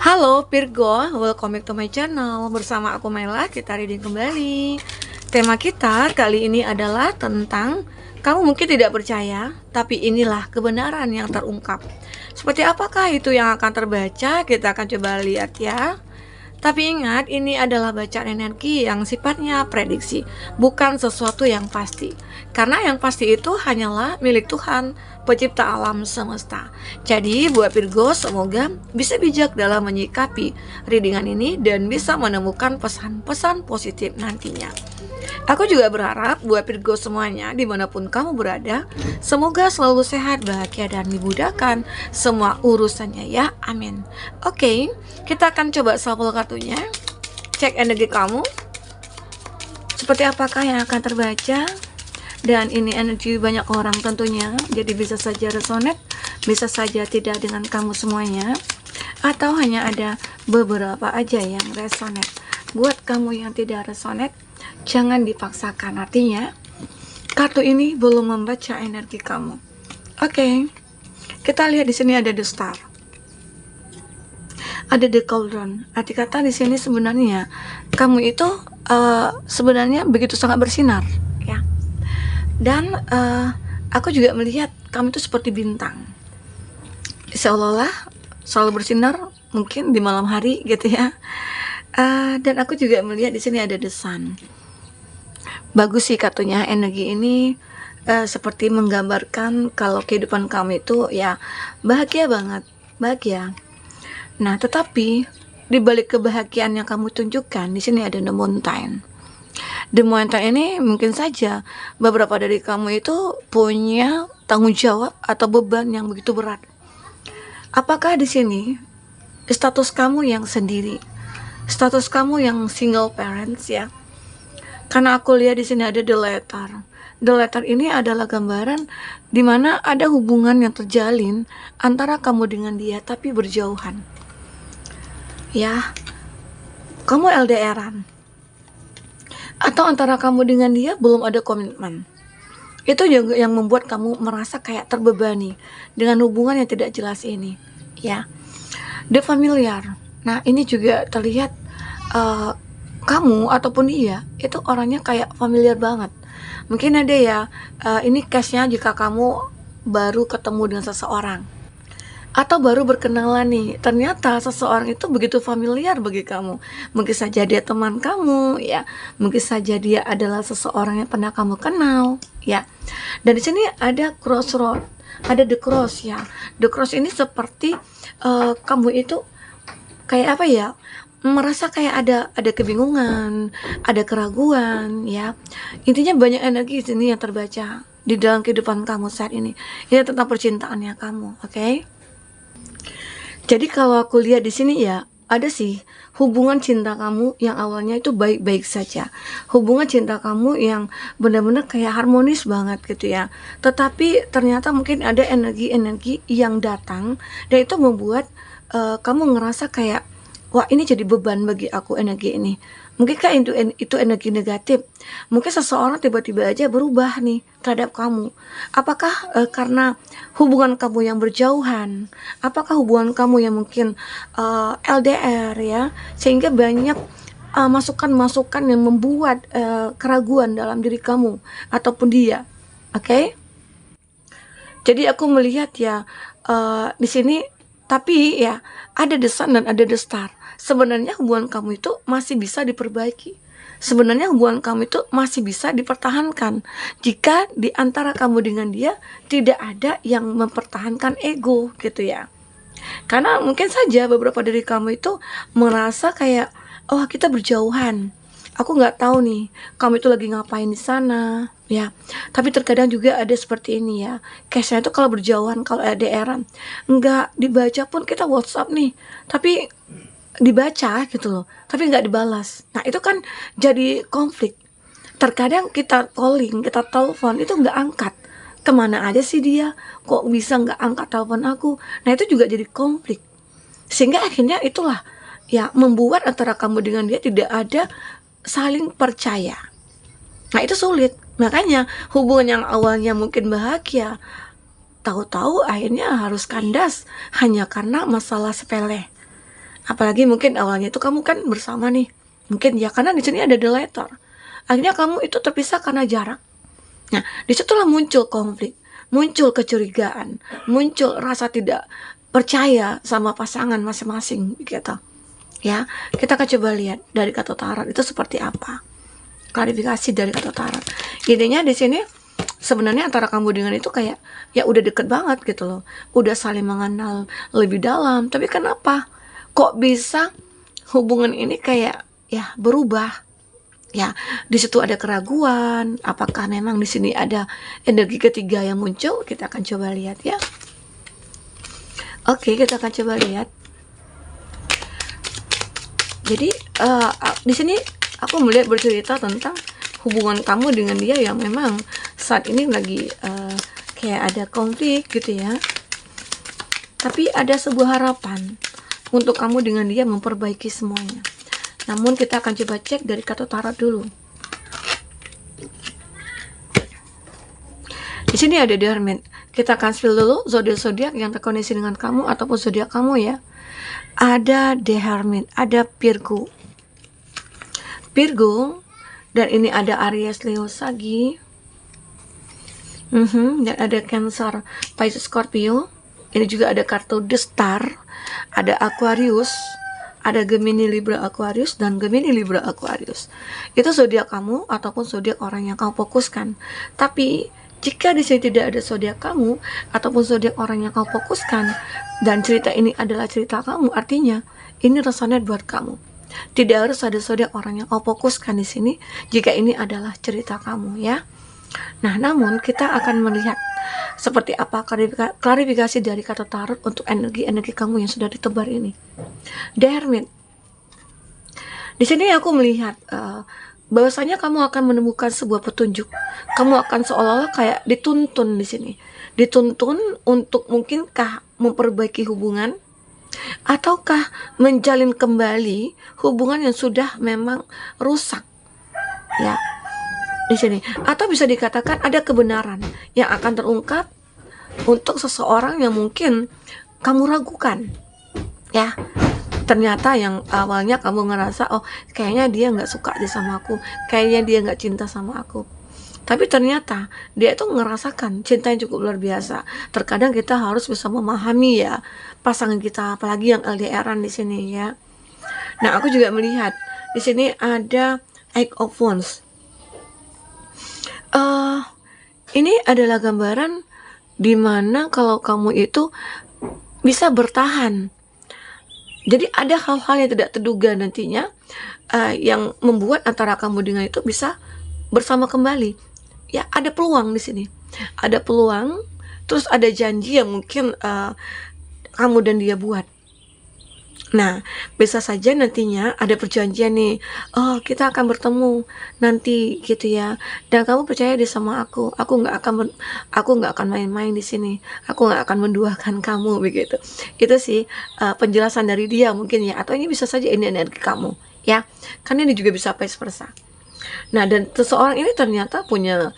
Halo Virgo, welcome back to my channel. Bersama aku Mela, kita reading kembali. Tema kita kali ini adalah tentang kamu mungkin tidak percaya, tapi inilah kebenaran yang terungkap. Seperti apakah itu yang akan terbaca? Kita akan coba lihat ya. Tapi ingat, ini adalah bacaan energi yang sifatnya prediksi, bukan sesuatu yang pasti. Karena yang pasti itu hanyalah milik Tuhan, pencipta alam semesta. Jadi buat Virgo, semoga bisa bijak dalam menyikapi readingan ini dan bisa menemukan pesan-pesan positif nantinya. Aku juga berharap buat Virgo semuanya, dimanapun kamu berada, semoga selalu sehat, bahagia, dan dimudahkan semua urusannya ya, amin. Oke, kita akan coba shuffle kartunya. Cek energi kamu, seperti apakah yang akan terbaca. Dan ini energi banyak orang tentunya, jadi bisa saja resonate, bisa saja tidak dengan kamu semuanya, atau hanya ada beberapa aja yang resonate. Buat kamu yang tidak resonate, jangan dipaksakan. Artinya kartu ini belum membaca energi kamu. Oke, kita lihat di sini ada the star, ada the cauldron. Arti kata di sini sebenarnya kamu itu sebenarnya begitu sangat bersinar ya. Dan aku juga melihat kamu itu seperti bintang, seolah-olah selalu bersinar mungkin di malam hari gitu ya. Dan aku juga melihat di sini ada the sun. Bagus sih kartunya, energi ini seperti menggambarkan kalau kehidupan kamu itu ya bahagia banget, bahagia. Nah, tetapi di balik kebahagiaan yang kamu tunjukkan, di sini ada the mountain. The mountain ini mungkin saja beberapa dari kamu itu punya tanggung jawab atau beban yang begitu berat. Apakah di sini status kamu yang sendiri, status kamu yang single parents ya? Karena aku lihat di sini ada the letter. The letter ini adalah gambaran di mana ada hubungan yang terjalin antara kamu dengan dia tapi berjauhan. Ya, kamu LDRan. Atau antara kamu dengan dia belum ada komitmen. Itu juga yang membuat kamu merasa kayak terbebani dengan hubungan yang tidak jelas ini. Ya, the familiar. Nah, ini juga terlihat kamu ataupun dia itu orangnya kayak familiar banget. Mungkin ada ya, ini case-nya jika kamu baru ketemu dengan seseorang atau baru berkenalan nih, ternyata seseorang itu begitu familiar bagi kamu. Mungkin saja dia teman kamu ya, mungkin saja dia adalah seseorang yang pernah kamu kenal ya. Dan di sini ada crossroad, ada the cross ya. The cross ini seperti kamu itu kayak apa ya, merasa kayak ada kebingungan, ada keraguan ya. Intinya banyak energi di sini yang terbaca di dalam kehidupan kamu saat ini. Ini tentang percintaannya kamu, oke? Jadi kalau aku lihat di sini ya, ada sih hubungan cinta kamu yang awalnya itu baik-baik saja. Hubungan cinta kamu yang benar-benar kayak harmonis banget gitu ya. Tetapi ternyata mungkin ada energi-energi yang datang dan itu membuat kamu ngerasa kayak, wah ini jadi beban bagi aku energi ini. Mungkinkah itu energi negatif? Mungkin seseorang tiba-tiba aja berubah nih terhadap kamu. Apakah karena hubungan kamu yang berjauhan? Apakah hubungan kamu yang mungkin LDR ya? Sehingga banyak masukan-masukan yang membuat keraguan dalam diri kamu ataupun dia. Oke? Jadi aku melihat ya di sini, tapi ya ada the sun dan ada the star. Sebenarnya hubungan kamu itu masih bisa diperbaiki. Sebenarnya hubungan kamu itu masih bisa dipertahankan jika di antara kamu dengan dia tidak ada yang mempertahankan ego gitu ya. Karena mungkin saja beberapa dari kamu itu merasa kayak, oh kita berjauhan, aku nggak tahu nih kamu itu lagi ngapain di sana ya. Tapi terkadang juga ada seperti ini ya, case-nya itu kalau berjauhan, kalau LDR nggak dibaca pun kita WhatsApp nih, tapi dibaca gitu loh, tapi nggak dibalas. Nah itu kan jadi konflik. Terkadang kita calling, kita telepon itu nggak angkat, kemana aja sih dia, kok bisa nggak angkat telepon aku. Nah itu juga jadi konflik, sehingga akhirnya itulah ya membuat antara kamu dengan dia tidak ada saling percaya. Nah itu sulit. Makanya hubungan yang awalnya mungkin bahagia, tahu-tahu akhirnya harus kandas hanya karena masalah sepele. Apalagi mungkin awalnya itu kamu kan bersama nih, mungkin ya karena di sini ada the letter. Akhirnya kamu itu terpisah karena jarak. Nah, disitulah muncul konflik, muncul kecurigaan, muncul rasa tidak percaya sama pasangan masing-masing gitu. Ya, kita akan coba lihat dari kartu tarot itu seperti apa. Klarifikasi dari kartu tarot. Idenya di sini sebenarnya antara kamu dengan itu kayak ya udah deket banget gitu loh, udah saling mengenal lebih dalam. Tapi kenapa kok bisa hubungan ini kayak ya berubah? Ya, di situ ada keraguan. Apakah memang di sini ada energi ketiga yang muncul? Kita akan coba lihat ya. Oke, kita akan coba lihat. Jadi di sini aku melihat bercerita tentang hubungan kamu dengan dia yang memang saat ini lagi kayak ada konflik gitu ya. Tapi ada sebuah harapan untuk kamu dengan dia memperbaiki semuanya. Namun kita akan coba cek dari kartu tarot dulu. Di sini ada The Hermit. Kita akan spill dulu zodiak-zodiak yang terkoneksi dengan kamu ataupun zodiak kamu ya. Ada The Hermit, ada Virgo, dan ini ada Aries, Leo, Sagi, dan ada Cancer, Pisces, Scorpio. Ini juga ada kartu The Star, ada Aquarius, ada Gemini, Libra, Aquarius, dan Gemini, Libra, Aquarius. Itu zodiak kamu ataupun zodiak orang yang kamu fokuskan. Tapi jika di sini tidak ada zodiak kamu ataupun zodiak orang yang kamu fokuskan dan cerita ini adalah cerita kamu, artinya ini resonate buat kamu. Tidak harus ada zodiak orang yang kamu fokuskan di sini jika ini adalah cerita kamu ya. Nah, namun kita akan melihat seperti apa klarifikasi dari kartu tarot untuk energi-energi kamu yang sudah ditebar ini. The Hermit. Di sini aku melihat bahwasanya kamu akan menemukan sebuah petunjuk. Kamu akan seolah-olah kayak dituntun di sini. Dituntun untuk mungkinkah memperbaiki hubungan ataukah menjalin kembali hubungan yang sudah memang rusak. Ya. Di sini, atau bisa dikatakan ada kebenaran yang akan terungkap untuk seseorang yang mungkin kamu ragukan ya. Ternyata yang awalnya kamu ngerasa oh kayaknya dia nggak suka deh sama aku, kayaknya dia nggak cinta sama aku, tapi ternyata dia itu ngerasakan cinta yang cukup luar biasa. Terkadang kita harus bisa memahami ya pasangan kita, apalagi yang LDRan di sini ya. Nah, aku juga melihat di sini ada Eight of Wands. Ini adalah gambaran dimana kalau kamu itu bisa bertahan. Jadi ada hal-hal yang tidak terduga nantinya yang membuat antara kamu dengan itu bisa bersama kembali. Ya, ada peluang di sini. Ada peluang, terus ada janji yang mungkin kamu dan dia buat. Nah, bisa saja nantinya ada perjanjian nih, oh kita akan bertemu nanti gitu ya, dan kamu percaya deh sama aku nggak akan main-main di sini, aku nggak akan menduakan kamu begitu. Itu sih penjelasan dari dia mungkin ya, atau ini bisa saja ini energi kamu ya, kan ini juga bisa vice versa. Nah, dan seseorang ini ternyata punya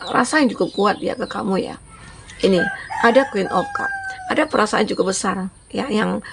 rasa yang cukup kuat ya ke kamu ya. Ini ada Queen of Cup, ada perasaan cukup besar ya yang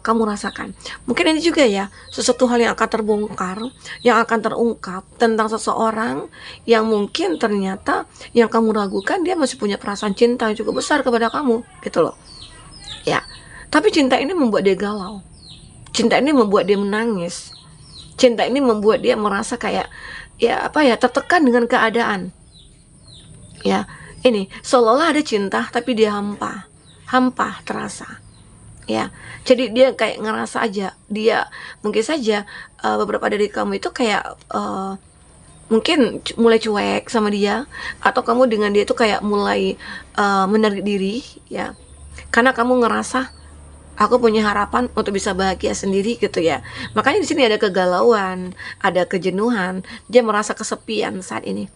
kamu rasakan. Mungkin ini juga ya sesuatu hal yang akan terbongkar, yang akan terungkap tentang seseorang yang mungkin ternyata yang kamu ragukan dia masih punya perasaan cinta yang cukup besar kepada kamu gitu loh ya. Tapi cinta ini membuat dia galau, cinta ini membuat dia menangis, cinta ini membuat dia merasa kayak ya tertekan dengan keadaan ya. Ini seolah-olah ada cinta tapi dia hampa terasa ya. Jadi dia kayak ngerasa aja, dia mungkin saja beberapa dari kamu itu kayak mungkin mulai cuek sama dia, atau kamu dengan dia itu kayak mulai menarik diri ya, karena kamu ngerasa aku punya harapan untuk bisa bahagia sendiri gitu ya. Makanya di sini ada kegalauan, ada kejenuhan, dia merasa kesepian saat ini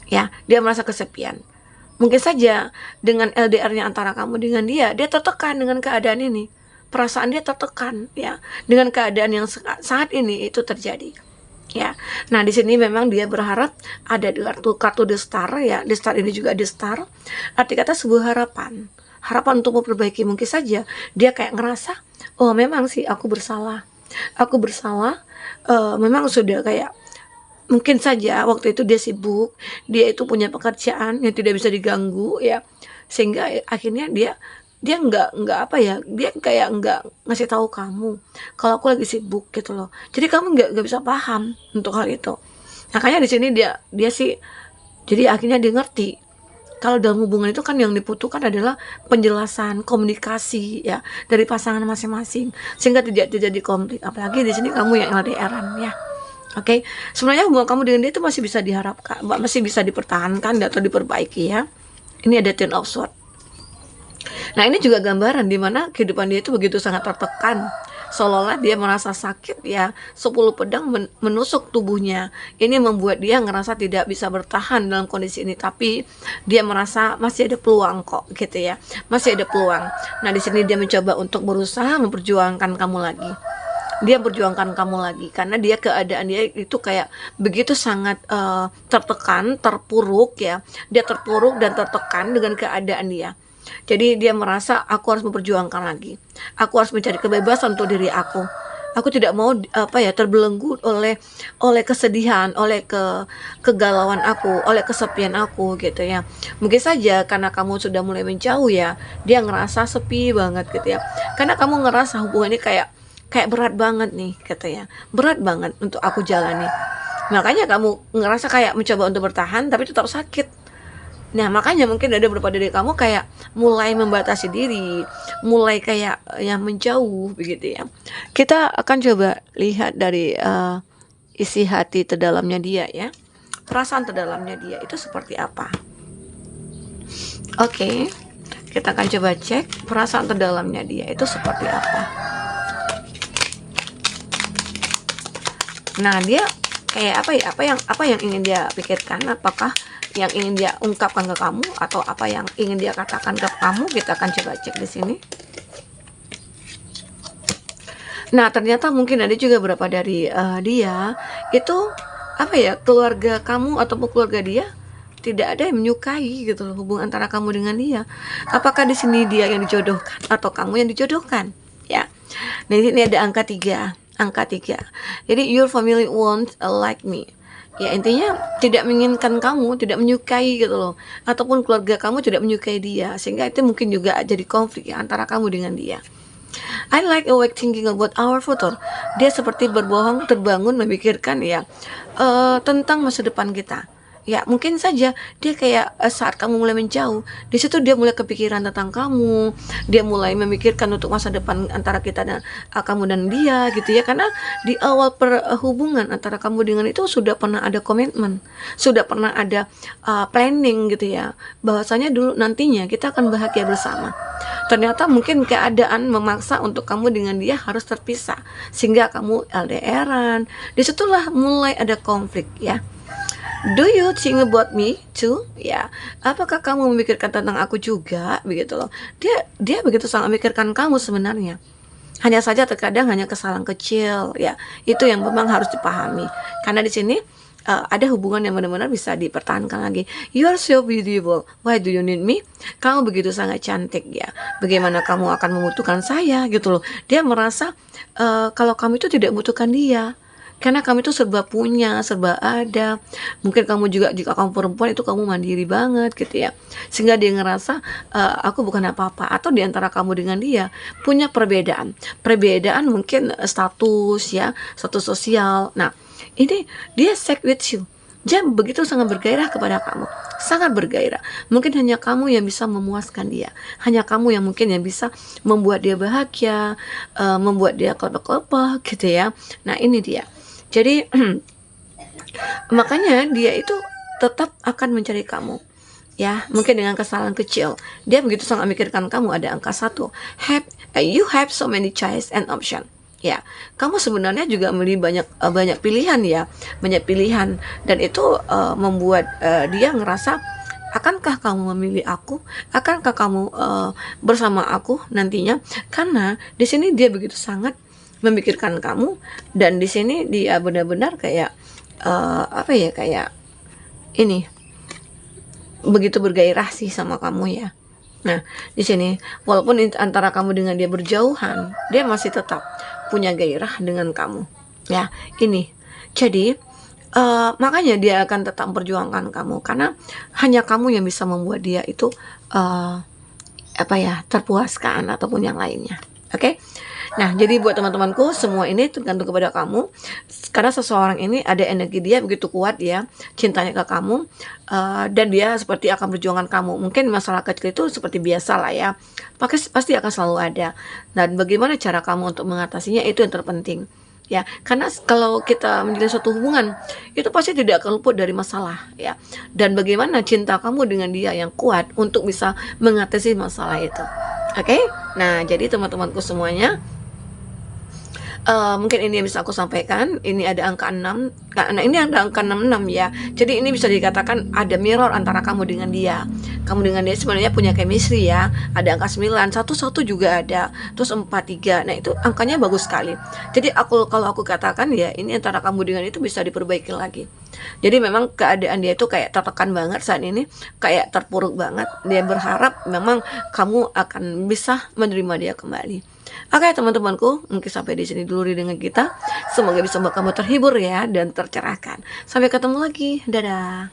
ya, dia merasa kesepian. Mungkin saja dengan LDR-nya antara kamu dengan dia tertekan dengan keadaan ini. Perasaan dia tertekan ya dengan keadaan yang saat ini itu terjadi. Ya. Nah, di sini memang dia berharap ada kartu The Star ya. The Star ini juga The Star. Arti kata sebuah harapan. harapan untuk memperbaiki. Mungkin saja dia kayak ngerasa, oh memang sih aku bersalah, memang sudah kayak, mungkin saja waktu itu dia sibuk, dia itu punya pekerjaan yang tidak bisa diganggu ya, sehingga akhirnya dia dia nggak apa ya, dia kayak nggak ngasih tahu kamu kalau aku lagi sibuk gitu loh. Jadi kamu nggak bisa paham untuk hal itu. Makanya di sini dia sih, jadi akhirnya dia ngerti kalau dalam hubungan itu kan yang dibutuhkan adalah penjelasan, komunikasi ya dari pasangan masing-masing, sehingga tidak terjadi konflik. Apalagi di sini kamu yang LDRan ya. Oke, sebenarnya hubungan kamu dengan dia itu masih bisa diharapkan, masih bisa dipertahankan atau diperbaiki ya. Ini ada Ten of Swords. Nah, ini juga gambaran di mana kehidupan dia itu begitu sangat tertekan. Seolah-olah dia merasa sakit ya, 10 pedang menusuk tubuhnya. Ini membuat dia ngerasa tidak bisa bertahan dalam kondisi ini, tapi dia merasa masih ada peluang kok gitu ya. Masih ada peluang. Nah, di sini dia mencoba untuk berusaha memperjuangkan kamu lagi. Dia perjuangkan kamu lagi karena dia keadaan dia itu kayak begitu sangat tertekan, terpuruk ya. Dia terpuruk dan tertekan dengan keadaan dia. Jadi dia merasa aku harus memperjuangkan lagi. Aku harus mencari kebebasan untuk diri aku. Aku tidak mau terbelenggu oleh kesedihan, oleh kegalauan aku, oleh kesepian aku gitu ya. Mungkin saja karena kamu sudah mulai menjauh ya, dia ngerasa sepi banget gitu ya. Karena kamu ngerasa hubungan ini kayak berat banget nih katanya, berat banget untuk aku jalani. Makanya kamu ngerasa kayak mencoba untuk bertahan tapi tetap sakit. Nah, makanya mungkin ada beberapa dari kamu kayak mulai membatasi diri, mulai kayak yang menjauh begitu ya. Kita akan coba lihat dari isi hati terdalamnya dia ya. Perasaan terdalamnya dia itu seperti apa. Oke, kita akan coba cek perasaan terdalamnya dia itu seperti apa. Nah, dia kayak apa yang ingin dia pikirkan, apakah yang ingin dia ungkapkan ke kamu atau apa yang ingin dia katakan ke kamu. Kita akan coba cek di sini. Nah, ternyata mungkin ada juga beberapa dari dia itu keluarga kamu ataupun keluarga dia tidak ada yang menyukai gitu loh hubungan antara kamu dengan dia. Apakah di sini dia yang dijodohkan atau kamu yang dijodohkan ya. Nah, ini ada angka 3. Jadi your family won't like me. Ya, intinya tidak menginginkan kamu, tidak menyukai gitu loh. Ataupun keluarga kamu tidak menyukai dia, sehingga itu mungkin juga jadi konflik ya, antara kamu dengan dia. I like awake thinking about our future. Dia seperti berbohong, terbangun memikirkan ya tentang masa depan kita. Ya, mungkin saja dia kayak saat kamu mulai menjauh, di situ dia mulai kepikiran tentang kamu, dia mulai memikirkan untuk masa depan antara kita dan kamu dan dia gitu ya. Karena di awal perhubungan antara kamu dengan itu sudah pernah ada komitmen, sudah pernah ada planning gitu ya, bahwasanya dulu nantinya kita akan bahagia bersama. Ternyata mungkin keadaan memaksa untuk kamu dengan dia harus terpisah, sehingga kamu LDRan. Disitulah mulai ada konflik ya. Do you think about me too? Ya, apakah kamu memikirkan tentang aku juga? Begitu loh. Dia begitu sangat memikirkan kamu sebenarnya. Hanya saja terkadang hanya kesalahan kecil ya. Itu yang memang harus dipahami. Karena di sini ada hubungan yang benar-benar bisa dipertahankan lagi. You are so beautiful. Why do you need me? Kamu begitu sangat cantik ya. Bagaimana kamu akan membutuhkan saya gitu loh. Dia merasa kalau kamu itu tidak membutuhkan dia. Karena kamu itu serba punya, serba ada. Mungkin kamu juga, jika kamu perempuan itu kamu mandiri banget gitu ya. Sehingga dia ngerasa aku bukan apa-apa. Atau diantara kamu dengan dia punya perbedaan. Perbedaan mungkin status ya, status sosial. Nah, ini dia sex with you. Dia begitu sangat bergairah kepada kamu. Sangat bergairah. Mungkin hanya kamu yang bisa memuaskan dia. Hanya kamu yang mungkin yang bisa membuat dia bahagia, membuat dia kelepek-kelepek gitu ya. Nah, ini dia. Jadi makanya dia itu tetap akan mencari kamu ya, mungkin dengan kesalahan kecil. Dia begitu sangat memikirkan kamu. Ada angka 1. You have so many choice and option. Ya, kamu sebenarnya juga memilih banyak pilihan ya, banyak pilihan, dan itu membuat dia ngerasa, akankah kamu memilih aku? Akankah kamu bersama aku nantinya? Karena di sini dia begitu sangat memikirkan kamu, dan di sini dia benar-benar kayak kayak ini begitu bergairah sih sama kamu ya. Nah, di sini walaupun antara kamu dengan dia berjauhan, dia masih tetap punya gairah dengan kamu. Ya, ini. Jadi, makanya dia akan tetap memperjuangkan kamu karena hanya kamu yang bisa membuat dia itu terpuaskan ataupun yang lainnya. Oke? Nah, jadi buat teman-temanku, semua ini tergantung kepada kamu. Karena seseorang ini ada energi dia begitu kuat ya, cintanya ke kamu, dan dia seperti akan perjuangan kamu. Mungkin masalah kecil itu seperti biasa lah ya, pasti akan selalu ada. Dan bagaimana cara kamu untuk mengatasinya itu yang terpenting. Ya, karena kalau kita menjalin suatu hubungan, itu pasti tidak akan luput dari masalah ya. Dan bagaimana cinta kamu dengan dia yang kuat untuk bisa mengatasi masalah itu. Oke? Nah, jadi teman-temanku semuanya, mungkin ini yang bisa aku sampaikan. Ini ada angka 6. Nah, ini ada angka 66 ya. Jadi ini bisa dikatakan ada mirror antara kamu dengan dia. Kamu dengan dia sebenarnya punya chemistry ya. Ada angka 9, 11 juga ada. Terus 43. Nah, itu angkanya bagus sekali. Jadi kalau aku katakan ya, ini antara kamu dengan itu bisa diperbaiki lagi. Jadi memang keadaan dia itu kayak tertekan banget saat ini, kayak terpuruk banget. Dia berharap memang kamu akan bisa menerima dia kembali. Oke teman-temanku, mungkin sampai di sini dulu dengan kita. Semoga bisa membuat kamu terhibur ya dan tercerahkan. Sampai ketemu lagi. Dadah.